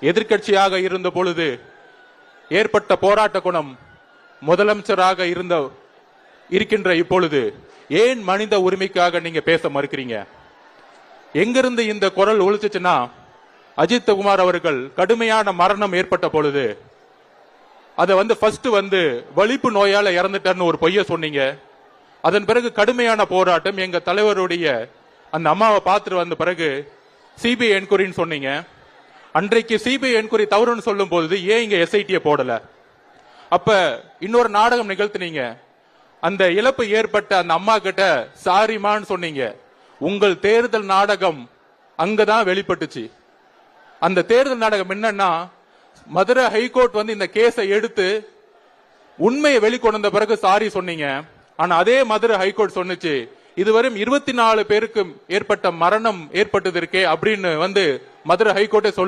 எதிர்க்கட்சியாக இருந்த பொழுது ஏற்பட்ட போராட்ட குணம் முதலமைச்சராக இருக்கின்ற இப்பொழுது ஏன் மனித உரிமைக்காக நீங்க பேச மறுக்கிறீங்க? எங்கிருந்து இந்த குரல் ஒழிச்சுச்சுன்னா, அஜித் குமார் அவர்கள் கடுமையான மரணம் ஏற்பட்ட பொழுது அதை ஃபர்ஸ்ட் வலிப்பு நோயால இறந்துட்டார்னு ஒரு பொய்ய சொன்னீங்க. அதன் பிறகு கடுமையான போராட்டம், எங்க தலைவருடைய அந்த அம்மாவை பார்த்துட்டு வந்த பிறகு சிபிஐ என்கொயரின்னு சொன்னீங்க. அன்றைக்கு சிபிஐ என்கொயரி தவறுன்னு சொல்லும் போது ஏன் இங்க எஸ்ஐடியை போடல? அப்ப இன்னொரு நாடகம் நிகழ்த்தினீங்க. அந்த இழப்பு ஏற்பட்ட அந்த அம்மா கிட்ட சாரிமான்னு சொன்னீங்க. உங்கள் தேர்தல் நாடகம் அங்கதான் வெளிப்பட்டுச்சு. அந்த தேர்தல் நாடகம் என்னன்னா, மதுரை ஹைகோர்ட் இந்த கேஸை எடுத்து உண்மையை வெளிக்கொண்டு வந்த பிறகு சாரி சொன்னீங்க. ஆனா அதே மதுரை ஹைகோர்ட் சொன்னுச்சு, இதுவரை 24 பேருக்கு ஏற்பட்ட மரணம் ஏற்பட்டது இருக்கே அப்படின்னு மதுரை ஹைகோர்ட்டே சொல்லும்